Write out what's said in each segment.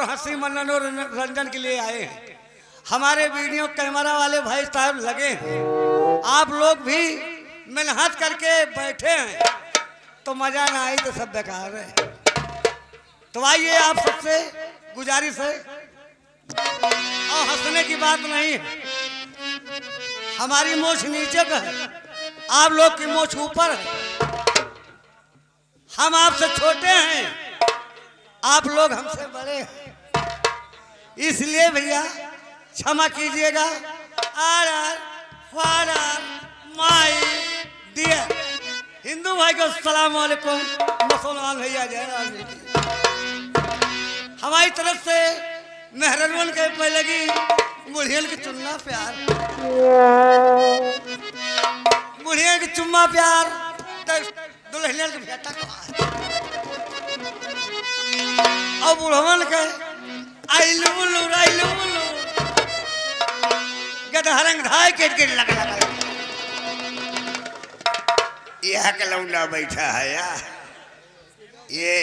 और हंसी मनोरंजन के लिए आए हैं। हमारे वीडियो कैमरा वाले भाई साहब लगे हैं, आप लोग भी मेहनत करके बैठे हैं, तो मजा ना आई तो सब बेकार है। तो आइए, आप सबसे गुजारिश है, और हंसने की बात नहीं है, हमारी मोछ नीचे का है, आप लोग की मोछ ऊपर है। हम आपसे छोटे हैं, आप लोग हमसे बड़े हैं, इसलिए भैया क्षमा कीजिएगा। R R father my dear Hindu भाई को अस्सलाम वालेकुम, मुसलमान भैया जय राम जी की। हमारी तरफ से मेहरबान के पहले की बुढ़ियन की चुन्ना प्यार, बुढ़ियन की चुम्मा प्यार, दुल्हनियन के बेटा को और बुढ़वन के आइलू गदहरंग धाय के लग यह कलौंडा बैठा है यार, ये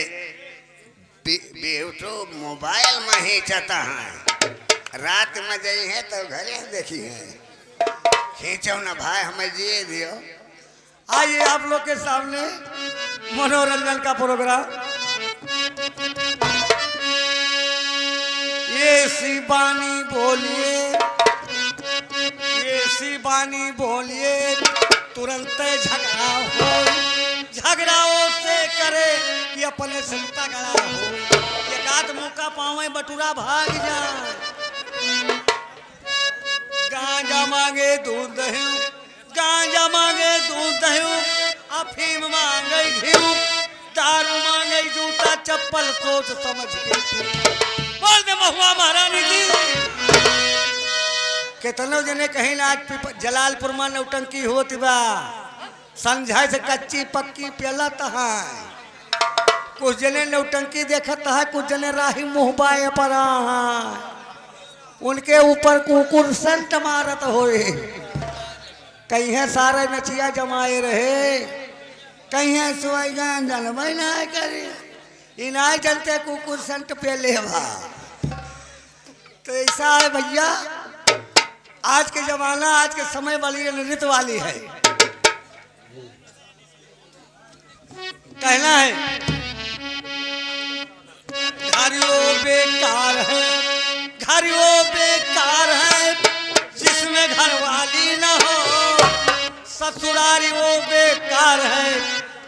बेटो मोबाइल में ही चाहता है, रात में गई है तो घरे देखी है, खींचो ना भाई हमें जिए दियो। आइए आप लोग के सामने मनोरंजन का प्रोग्राम। ये शिवानी बोलिए, ये शिवानी बोलिए, तुरंत झगड़ा हो, झगड़ाओं से करे कि अपने से तगड़ा हो, एक आध मौका पावे बटुरा भाग जाए, गांजा मांगे दूध दही, गांजा मांगे दूध दही, अफीम मांगे घी, दारू मांगे जूता चप्पल, सोच समझ के बोल दे महुआ महारानी जी। कितनों जने कहीं ना आज जलालपुर में नौटंकी होती बा, समझाए से कच्ची पक्की पियलत है, कुछ जने नौटंकी देखत है, कुछ जने राही मुहबाए पर उनके ऊपर कुकुर संत मारत होए, कहीं है सारे नचिया जमाए रहे, कहीं है सुई गान जनमई ना करे, इनाय जनते कुकुर संत पे लेवा। तो ऐसा है भैया, आज के जमाना, आज के समय वाली नृत्य वाली है। कहना है घर वो बेकार है, घर वो बेकार है जिसमें घर वाली न हो, ससुरारी वो बेकार है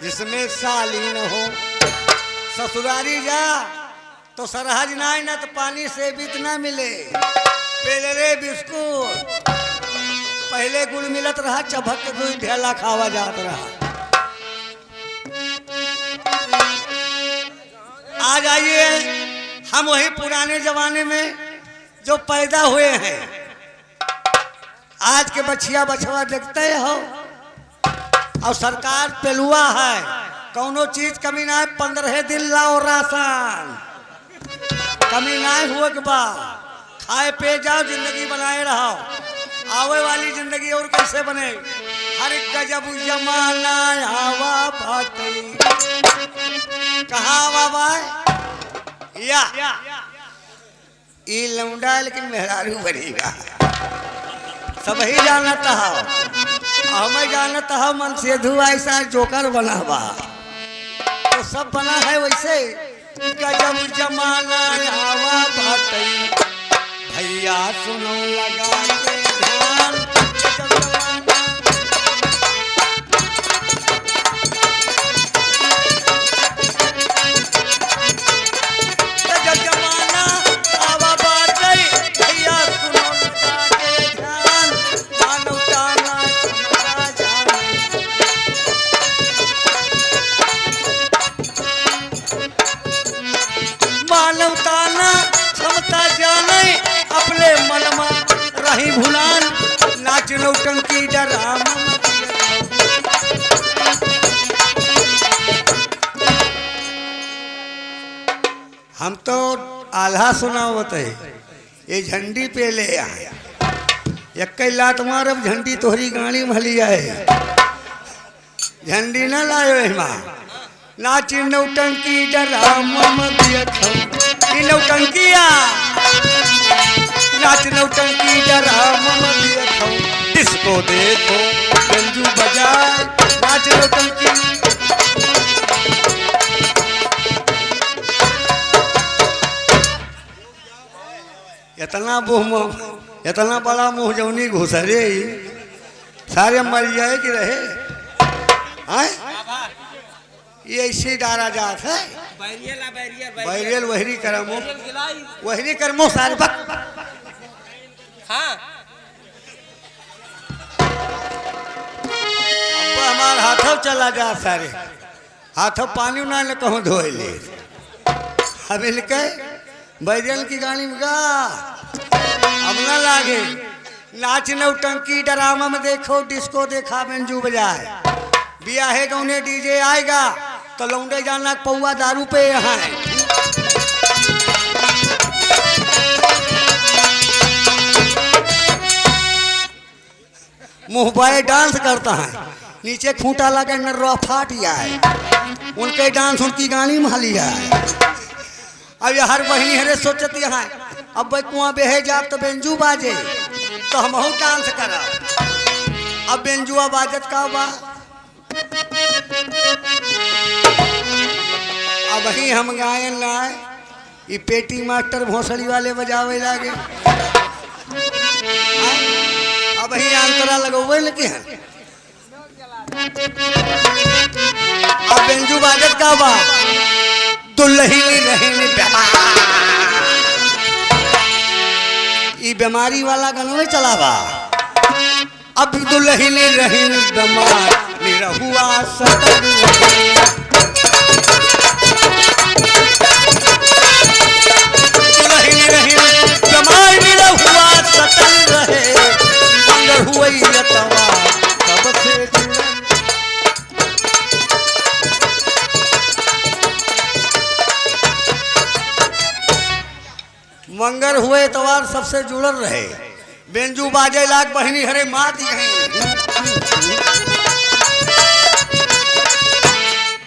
जिसमें साली न हो। ससुरारी जा तो सरहज ना ना तो पानी से बीत ना मिले, पेले बिस्कुट पहले गुड़ मिलत रहा, चबक के दूध ढेला खावा जात रहा। आ जाइए, हम वही पुराने जमाने में जो पैदा हुए हैं, आज के बछिया बछवा देखते हो, और सरकार पेलुआ है, कौनो चीज कमी ना है, 15 दिन लाओ राशन, कमी ना हुए के बाद खाए पे जाओ, जिंदगी बनाए रहो, आवे वाली जिंदगी और कैसे बने। हर गजब जमाना हवा बाटे, कहाँ हवा बाय या ई लौंडा, लेकिन मेहरारू बनेगा, सब ही जानता हो, हमें जानता हो, मन से धुआ ऐसा जोकर बना बा, तो सब बना है वैसे। गजब जमाना हवा बाटे, भैया सुनो लगा के ध्यान, गजब जमाना, गजब जमाना हवा बाटे, भैया सुनो लगा के ध्यान, मानवता ना चलता जाने। मानवता ना क्षमता जाने, अपने मन में रही भुलान, नाच नौटंकी डराम। हम तो आल्हा सुनावत है, ये झंडी पे ले आए, एक लात मारब झंडी तोहरी गाड़ी भली है, झंडी न लायो माँ, नाची नौटंकी डराम देखो। ई नौटंकिया नाच नौटंकी डराम देखो डिस्को देखो गंजू बजाए नाच नौटंकी। इतना बड़ा मुंह जौनी घुसरे सारे मर जाए कि रहे ये ऐसे डारा जात है बैरियल वहरी करमो वहरी करमो सारे भक्त। हाँ अब हमार हाथों चला जा सारे हाथों पानी ना न कहूँ धोए ले अब इनके बैरियल की गाड़ी में गा अब ना लागे नाच नौटंकी डरामा में देखो डिस्को देखा बेंजू बजाए बियाहे गौने डीजे आएगा तो लौंडे जाना पौवा दारू पे यहाँ है। मुंह बाए डांस करता है नीचे खूंटा लगा नर्रा फाट है उनके डांस उनकी गानी मालिया है। अब हर बहनी हरे सोचती है अब भाई कुआं बेहे जाब तो बेंजू बाजे तो हम डांस करा। अब बेंजुआ बाजत का बा अब ही हम गायन लाए ये पेटी मास्टर भोसड़ी वाले बजावे लागे अब ही अंतरा लगोवे लगे हैं। अब बेंजू बाजत का बा दुल्हनी रहने ये बीमारी वाला गनवे चलावा। अब दुल्हनी रहने बीमार निरहुआ सतर दुल्हनी रहने बीमार निरहुआ सतर रहे अंदर हुई यतवा कब से मंगर हुए तवार सबसे जुड़ल रहे बेंजू बाजे लाग बहनी हरे मात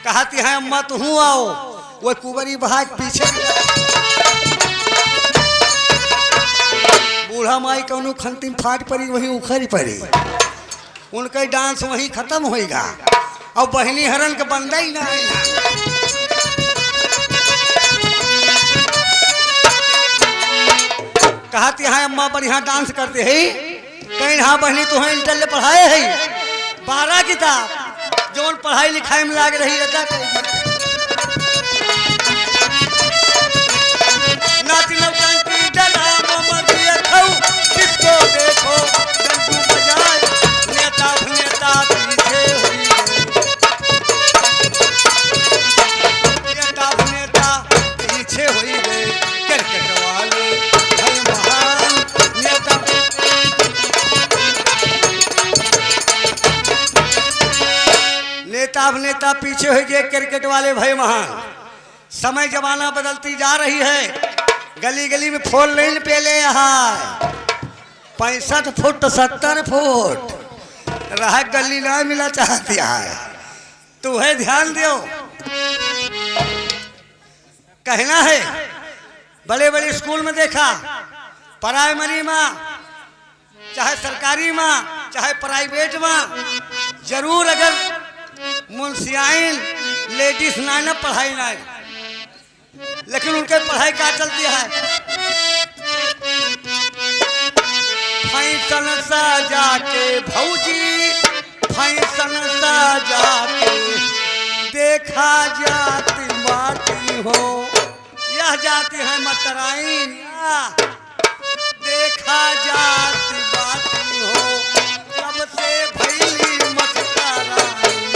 कहती है अम्मा तो हूँ आओ वो कुबरी भाग पीछे बूढ़ा माई कौनू खंतिम फाट पड़ी वहीं उखड़ी पड़ी उनका डांस वहीं खत्म होएगा और बहनी हरन के बंदा ही ना आएगा। कहती है अम्मा बढ़िया डांस करते है कहीं हाँ बहनी तुम्हें इंटर ले पढ़ाए है 12 किताब जोन पढ़ाई लिखाई में लाग रही है नाच नौटंकी डरामा में देखो किसको देखो गंजू बजाए नेता नेता पीछे हुई नेता नेता पीछे हुई गए क्रिकेट वाले नेता पीछे हो गए क्रिकेट वाले भाई महान। समय जमाना बदलती जा रही है गली गली में फोर लाइन पे ले है 65 फुट 70 फुट रहा गली ना मिला चाहती है तो है ध्यान दो कहना है बड़े बड़े स्कूल में देखा प्राइमरी में चाहे सरकारी में चाहे प्राइवेट में जरूर अगर मुंशियाइन लेडीज ना ना पढ़ाई ना लेकिन उनके पढ़ाई क्या चलती है फैशन सा जाके भौजी फैशन सा जाके देखा जाती बाटी हो यह जाती है मतराइन देखा जाती बाटी हो कब से भैली मखताराइन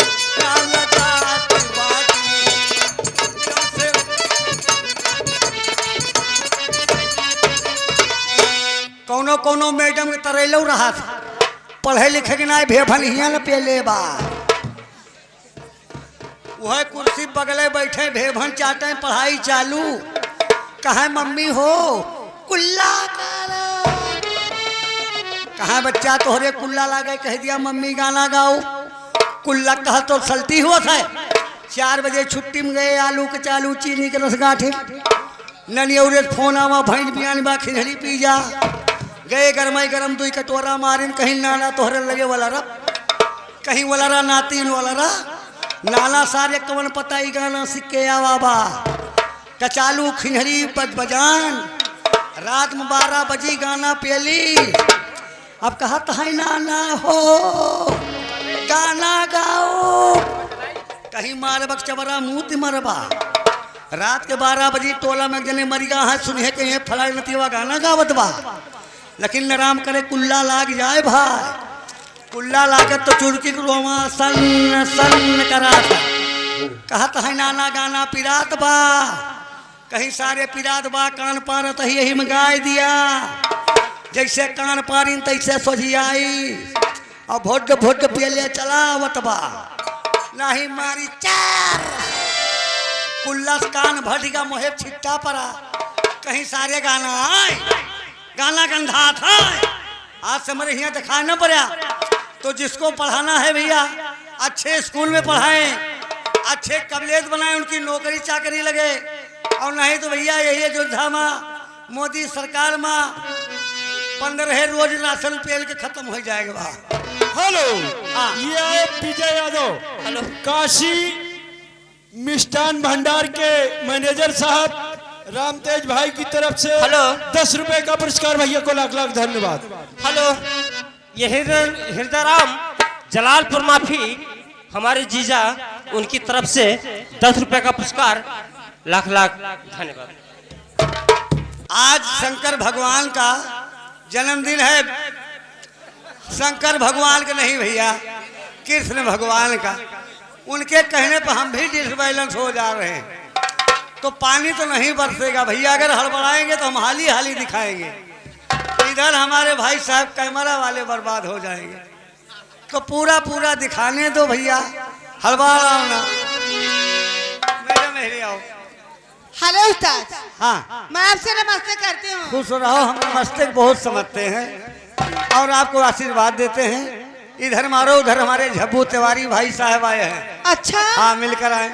कौनो कौनो मैडम के तरेलो रहा था पढ़े लिखे के ना भेभन हिया न पेले बा वह कुर्सी बगले बैठे भेभन चाटे पढ़ाई चालू कहा मम्मी हो कुल्ला कहा बच्चा तोहरे कुल्ला लागे कह दिया मम्मी गाना गाओ कुल्ला कहा तो सलती हुआ था 4 बजे छुट्टी में गए आलू के चालू चीनी के रस गाठे ननियौरे फोन आवा भैंस बियान बा खिचड़ी पी जा गए गरमाई गरम दुई कटोरा मारिन कहीं नाला तोहरे लगे वाला रा कहीं वाला रा नातीन वाला रा नाला सारे कवन पताई गाना सिक्के आवा बा कचालू खिचड़ी बजान रात में 12 बजी गाना पेली अब कहा है नाना हो गाना गाओ कहीं मारबक चबरा मुँह मरबा रात के 12 बजे टोला में जने मरिया है सुने के फलाई नतीवा गाना गावत बा लेकिन नाराम करे कुल्ला लाग जाए भाई कुल्ला लागे तो चुड़की रोमा सन सन करा था कहत है नाना गाना पिरात बा कहीं सारे पिरात बा कान पारत ही यही में गाय दिया जैसे कान पारिन तैसे सोझियाई और भोट भोट पियले चलावत बा नहीं मारी चार कुल्लस कान भटिका मोहे छिट्टा पड़ा कहीं सारे गाना आए गाना गंधा था आज से मेरे यहाँ दिखा न पड़ा तो जिसको पढ़ाना है भैया अच्छे स्कूल में पढ़ाएं अच्छे कबलेत बनाएं उनकी नौकरी चाकरी लगे और नहीं तो भैया यही योद्धा माँ मोदी सरकार माँ 15 रोज राशन पेल के खत्म हो जाएगा बा हेलो हाँ। ये है विजय यादव हेलो काशी मिष्ठान भंडार के मैनेजर साहब रामतेज भाई की तरफ से हेलो। 10 रुपए का पुरस्कार भैया को लाख लाख धन्यवाद। हेलो ये हृदयराम जलालपुर माफी हमारे जीजा उनकी तरफ से 10 रुपए का पुरस्कार लाख लाख धन्यवाद। आज शंकर भगवान का जन्मदिन है शंकर भगवान का नहीं भैया कृष्ण भगवान का उनके कहने पर हम भी डिसबैलेंस हो जा रहे हैं तो पानी तो नहीं बरसेगा भैया अगर हड़बड़ाएंगे तो हम हाली हाली दिखाएंगे इधर हमारे भाई साहब कैमरा वाले बर्बाद हो जाएंगे तो पूरा पूरा दिखाने दो भैया हड़बड़ाओ ना मेरे आओ हेलो उस्ताद हाँ मैं आपसे नमस्ते करती हूँ। खुश रहो हम नमस्ते को बहुत समझते हैं और आपको आशीर्वाद देते हैं इधर मारो उधर हमारे झब्बू तिवारी भाई साहब आए हैं अच्छा हाँ मिलकर आए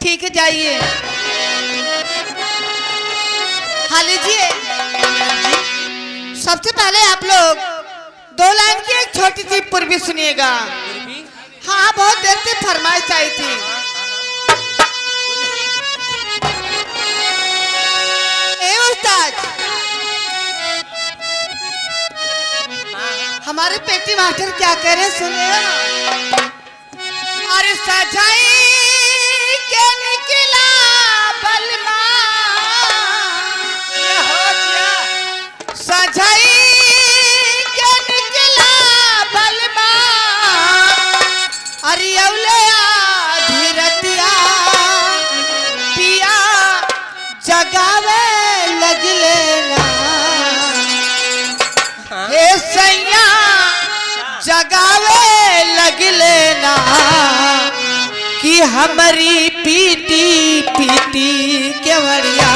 ठीक है जाइए। हाँ लीजिए सबसे पहले आप लोग 2 लाइन की एक छोटी सी पूर्वी सुनिएगा। हाँ बहुत देर से फरमाइश आई थी। ए उस्ताद हमारे पेटी मास्टर क्या कह रहे सुनिए। अरे सजाई के निकला बलमा सजाई के निकला बलमा अरे अवले धीरतिया पिया जगावे लगले ना हे सैया जगावे लगले ना कि हमारी पीटी पीटी केवड़िया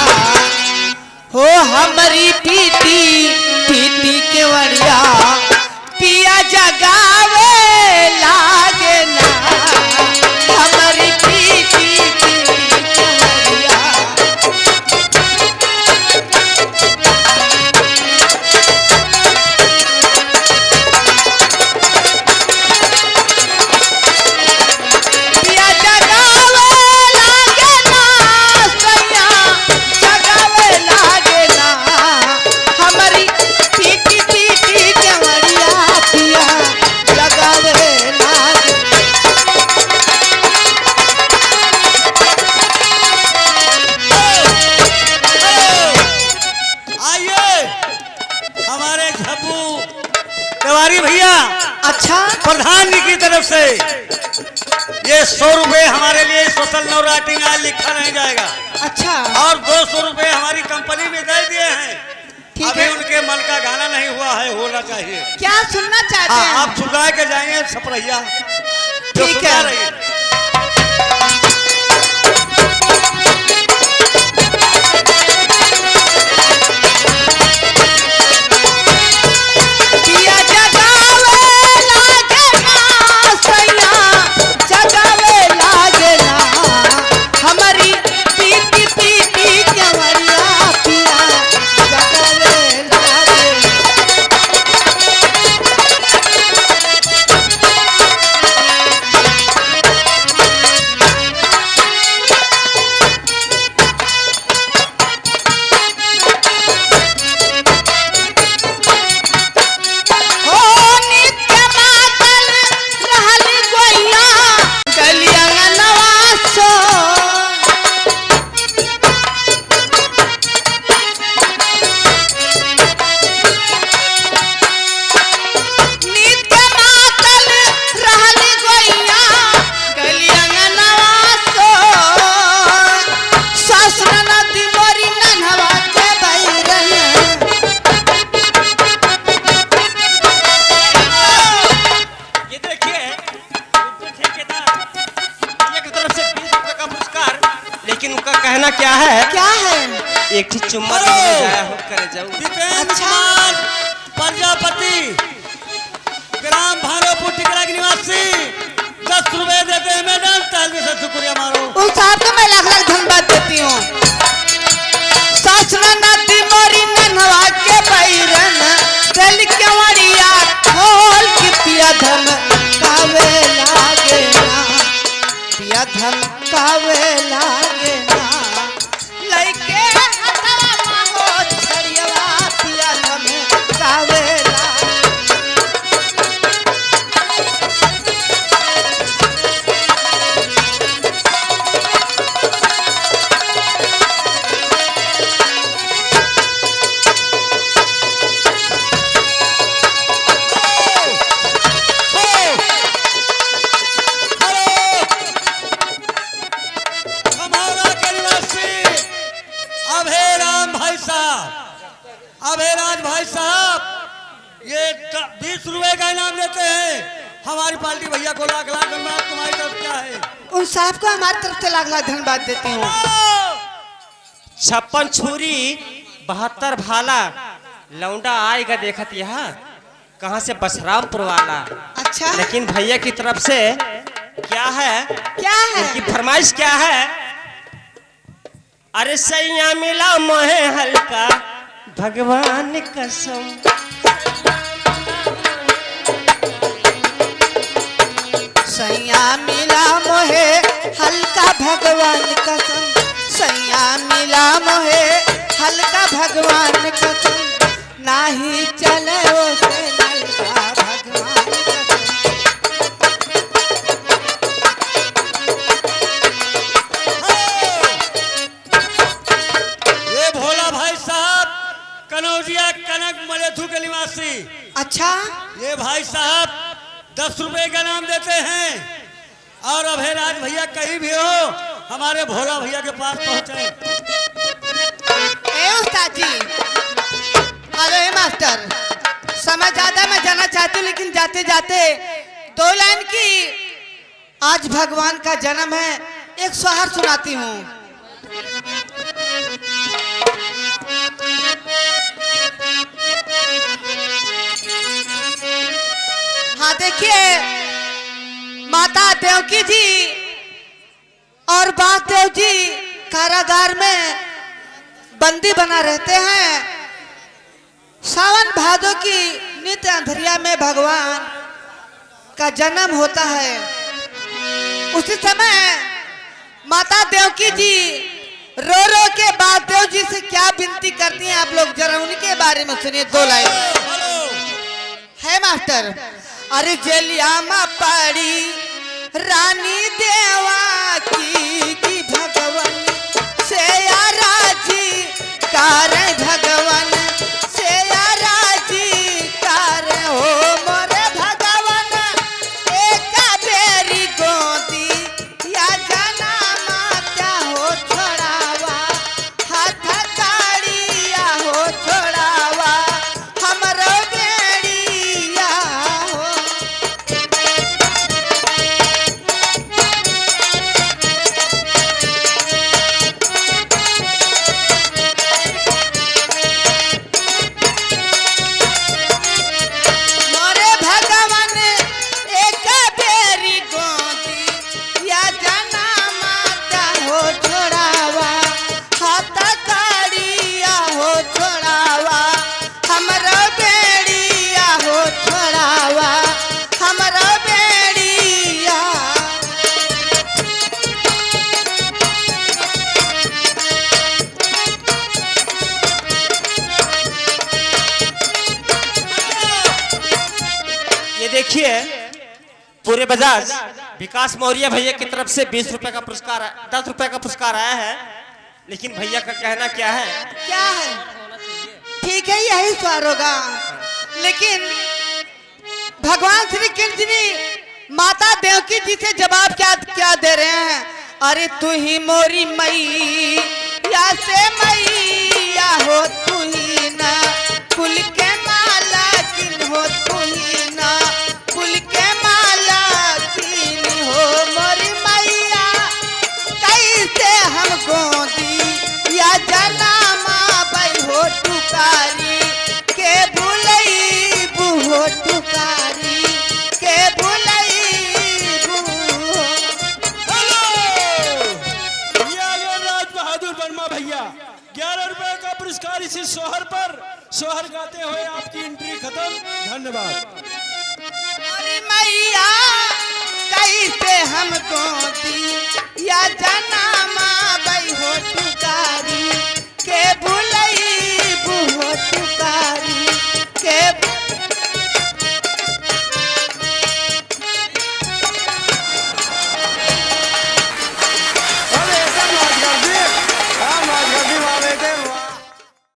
हो हमारी पीटी पीटी केवड़िया पिया जगावे लागे ना हमारी पीटी पीटी केवड़िया। पिया जगावे लागे ना सैया जगावे लागे ना हमारी पीटी पीटी केवड़िया पिया जगावे लागे। आइए हमारे झब्बू तिवारी भैया अच्छा प्रधान जी की तरफ से ये 100 रुपए हमारे लिए सोशल नो राइटिंग आज लिखा नहीं जाएगा अच्छा और 200 रुपए हमारी कंपनी में दे दिए हैं ठीक अभी है। उनके मन का गाना नहीं हुआ है होना चाहिए क्या सुनना चाहते हाँ हैं आप सुना के जाएंगे सपरैया जो ठीक सुना है। रही है। पिया जगावे लागे ना सैया जगावे लागे ना हमारी पीटी पीटी केवड़िया लेकिन उनका कहना क्या है, क्या है? एक ही चुम्मा देने जाया हो करे जाऊं। दीपेंद्र अच्छा। कुमार प्रजापति, ग्राम भानोपुर टिकरा के निवासी, 10 रुपए देते हैं मैडम, ताली से शुक्रिया मारो। उन साहब को मैं लाख लाख धन्यवाद देती हूँ। सासना नदी मोरी ननवा के बैरन, दिल के वड़िया खोल के पिया धम कावे लागे ना, पिया धम कावे लागे ना, लइके हथवा माहो छड़ियवा पिया धम कावे लागे। खमौरा के निवासी अभयराम भाई साहब, अभयराज भाई साहब, ये 20 रुपए का इनाम देते हैं। हमारी पार्टी भैया को लाख लाख धन्यवाद। तुम्हारी तरफ क्या है? उन साहब को हमारी तरफ से लाख लाख धन्यवाद देती हूँ। 56 छुरी 72 भाला, लौंडा आएगा देखत यहाँ कहाँ से, बसरामपुर वाला। अच्छा, लेकिन भैया की तरफ से क्या है, क्या है? उनकी फरमाइश क्या है, अरे सैया मिला मोहे हल्का भगवान कसम, सैया मिला मोहे हल्का भगवान कसम, सैया मिला मोहे हल्का भगवान कसम, नाही चले ओसे नलका भगवान कसम। ये भोला भाई साहब कनौजिया कनक मलेथू के निवासी। अच्छा, ये भाई साहब 10 रुपए का नाम देते हैं। और अभयराज भैया कहीं भी हो, हमारे भोला भैया के पास पहुंचे। ए उस्ताद जी, अरे मास्टर, समय ज्यादा मैं जाना चाहती हूँ, लेकिन जाते जाते 2 लाइन की आज भगवान का जन्म है, एक सोहर सुनाती हूँ। हाँ देखिए, माता देवकी जी और बाप देव जी कारागार में बंदी बना रहते हैं। सावन भादो की नित्य अंधरिया में भगवान का जन्म होता है। उसी समय माता देवकी जी रो रो के बाप देव जी से क्या विनती करती हैं, आप लोग जरा उनके बारे में सुनिए 2 लाइन है मास्टर। अरे जेलिया में पड़ी रानी देवा की भगवान से राजी कार, भगवान से राजी कार हो मोरे भगवान, एक बेरी गोदी या जना माता हो छोड़ावा, हाथ काड़िया हो छोड़ावा, हमरो बेड़िया हो। मोरे भगवान एक बेरी गोदी या जना माता हो छोड़ावा, हाथ काड़िया हो छोड़ावा, हमरो बेड़िया हो छोड़ावा, हमरो बेड़िया। ये देखिए पूरे बजाज विकास मौर्य भैया की तरफ से 20 रुपए का पुरस्कार, 10 रुपए का पुरस्कार आया है। लेकिन भैया का कहना क्या है, क्या है? ठीक है, यही स्वर होगा, लेकिन भगवान श्री कृष्ण जी माता देवकी जी से जवाब क्या क्या दे रहे हैं? अरे तू ही मोरी मई या से मैया हो, तू ही ना कुल के माला किन हो, तू ही ना कुल के माला किन हो मोरी मैया, कैसे हमको दी या जनामा बई हो टुकारी के भूलई बुहो टुकारी के भूलई बुहो। ये आ गए राज बहादुर वर्मा भैया। 11 रुपए का पुरस्कार इसी सोहर पर। सोहर गाते हुए आपकी एंट्री खत्म। धन्यवाद। अरे मैया कैसे हमको दी या जना